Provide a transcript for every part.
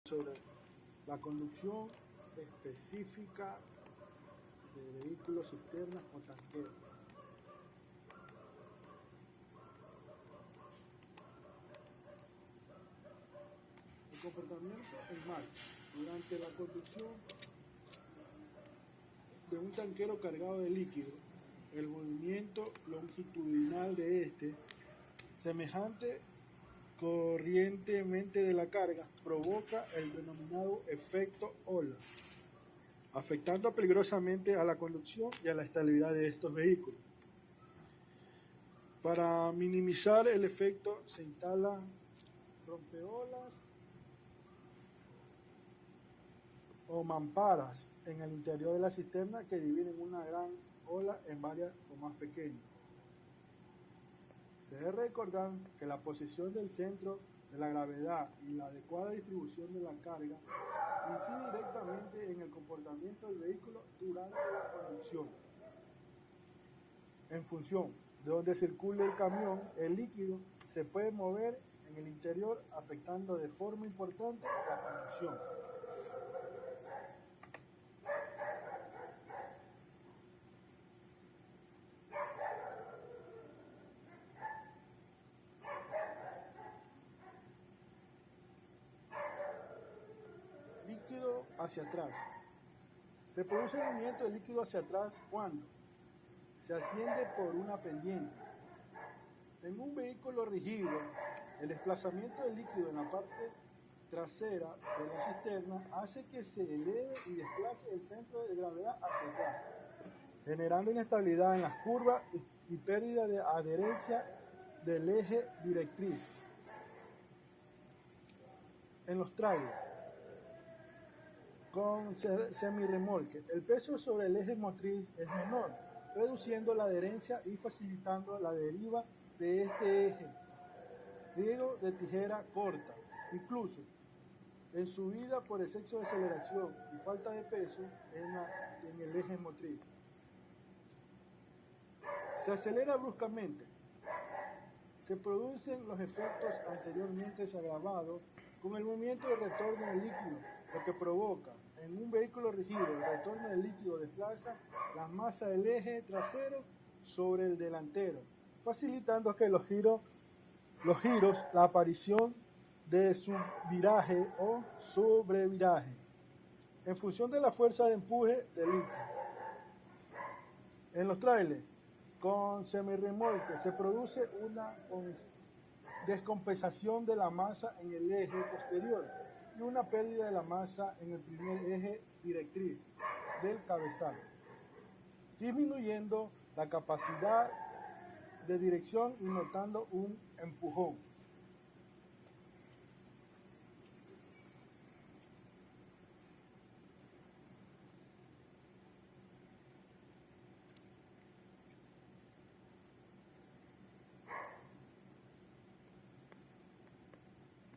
sobre la conducción específica de vehículos, cisternas o tanqueros. El comportamiento en marcha durante la conducción de un tanquero cargado de líquido, el movimiento longitudinal de este, semejante corrientemente de la carga, provoca el denominado efecto ola, afectando peligrosamente a la conducción y a la estabilidad de estos vehículos. Para minimizar el efecto se instalan rompeolas o mamparas en el interior de la cisterna que dividen una gran ola en varias o más pequeñas. Se debe recordar que la posición del centro de la gravedad y la adecuada distribución de la carga incide directamente en el comportamiento del vehículo durante la conducción. En función de donde circule el camión, el líquido se puede mover en el interior, afectando de forma importante la conducción. Líquido hacia atrás. Se produce el movimiento del líquido hacia atrás cuando se asciende por una pendiente. En un vehículo rígido, el desplazamiento del líquido en la parte trasera de la cisterna hace que se eleve y desplace el centro de gravedad hacia atrás, generando inestabilidad en las curvas y pérdida de adherencia del eje directriz. En los trailers con semirremolque, el peso sobre el eje motriz es menor, reduciendo la adherencia y facilitando la deriva de este eje. Riego de tijera corta, incluso en subida por exceso de aceleración y falta de peso en el eje motriz. Se acelera bruscamente. Se producen los efectos anteriormente agravados con el movimiento de retorno del líquido, lo que provoca en un vehículo rígido el retorno del líquido desplaza la masa del eje trasero sobre el delantero, facilitando que los giros, la aparición de subviraje o sobreviraje, en función de la fuerza de empuje del líquido. En los trailers con semirremolque se produce una descompensación de la masa en el eje posterior y una pérdida de la masa en el primer eje directriz del cabezal, disminuyendo la capacidad de dirección y notando un empujón.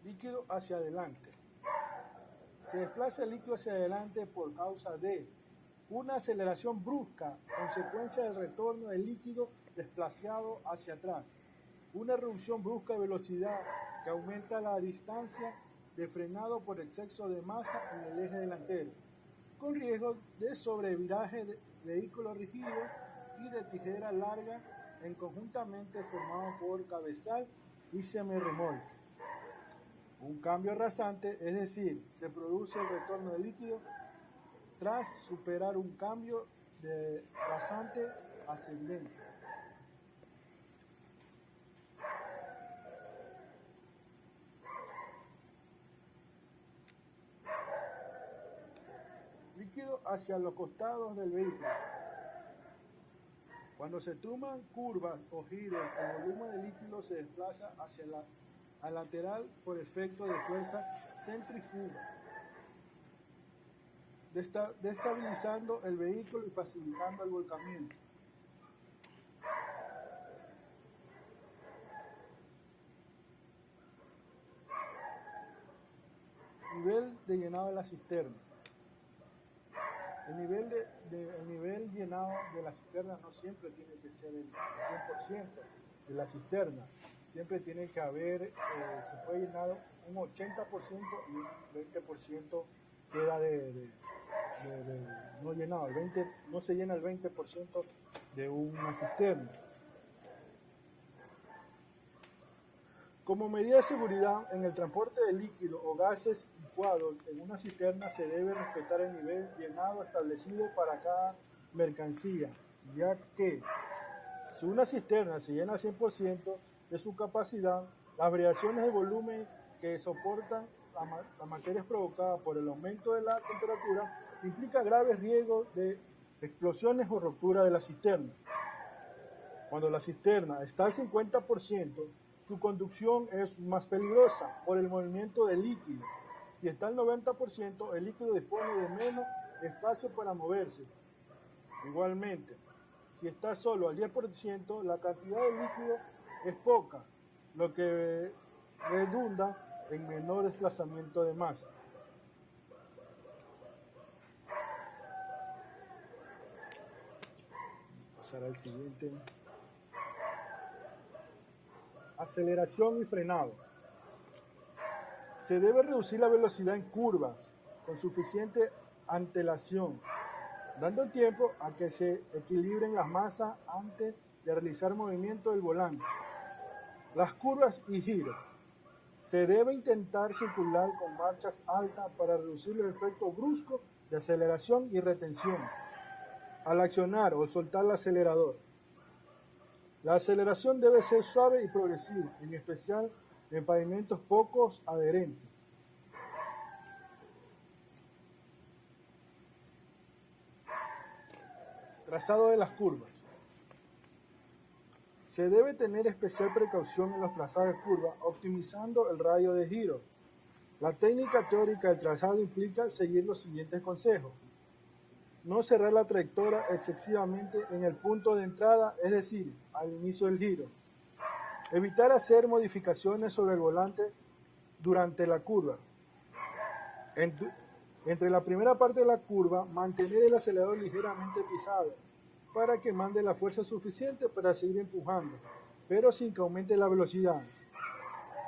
Líquido hacia adelante. Se desplaza el líquido hacia adelante por causa de una aceleración brusca, consecuencia del retorno del líquido desplazado hacia atrás, una reducción brusca de velocidad que aumenta la distancia de frenado por exceso de masa en el eje delantero, con riesgo de sobreviraje de vehículo rígido y de tijera larga en conjuntamente formado por cabezal y semirremolque. Un cambio rasante, es decir, se produce el retorno del líquido tras superar un cambio de rasante ascendente. Líquido hacia los costados del vehículo. Cuando se toman curvas o giros, el volumen de líquido se desplaza hacia al lateral por efecto de fuerza centrífuga, destabilizando el vehículo y facilitando el volcamiento. Nivel de llenado de la cisterna. El nivel llenado de la cisterna no siempre tiene que ser el 100% de la cisterna. siempre tiene que haber, se puede llenar un 80% y un 20% queda de no llenado. No se llena el 20% de una cisterna. Como medida de seguridad en el transporte de líquidos o gases licuados en una cisterna se debe respetar el nivel llenado establecido para cada mercancía, ya que si una cisterna se llena al 100% de su capacidad, las variaciones de volumen que soportan las materias provocadas por el aumento de la temperatura implica graves riesgos de explosiones o ruptura de la cisterna. Cuando la cisterna está al 50%, su conducción es más peligrosa por el movimiento del líquido. Si está al 90%, el líquido dispone de menos espacio para moverse. Igualmente, si está solo al 10%, la cantidad de líquido es poca, lo que redunda en menor desplazamiento de masa. Pasar al siguiente. Aceleración y frenado. Se debe reducir la velocidad en curvas con suficiente antelación, dando tiempo a que se equilibren las masas antes de realizar movimiento del volante. Las curvas y giros. Se debe intentar circular con marchas altas para reducir los efectos bruscos de aceleración y retención al accionar o soltar el acelerador. La aceleración debe ser suave y progresiva, en especial en pavimentos poco adherentes. Trazado de las curvas. Se debe tener especial precaución en los trazados de curvas, optimizando el radio de giro. La técnica teórica del trazado implica seguir los siguientes consejos. No cerrar la trayectoria excesivamente en el punto de entrada, es decir, al inicio del giro. Evitar hacer modificaciones sobre el volante durante la curva. Entre la primera parte de la curva, mantener el acelerador ligeramente pisado para que mande la fuerza suficiente para seguir empujando, pero sin que aumente la velocidad.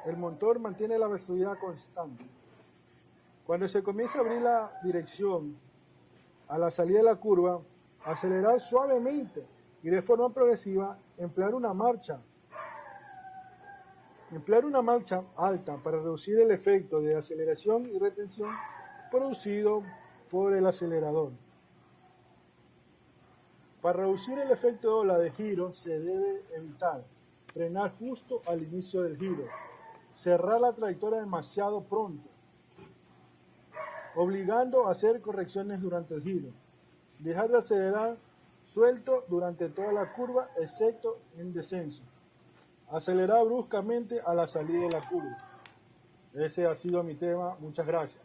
El motor mantiene la velocidad constante. Cuando se comienza a abrir la dirección a la salida de la curva, acelerar suavemente y de forma progresiva, emplear una marcha alta para reducir el efecto de aceleración y retención producido por el acelerador. Para reducir el efecto de ola de giro se debe evitar frenar justo al inicio del giro, cerrar la trayectoria demasiado pronto, obligando a hacer correcciones durante el giro, dejar de acelerar suelto durante toda la curva excepto en descenso, acelerar bruscamente a la salida de la curva. Ese ha sido mi tema, muchas gracias.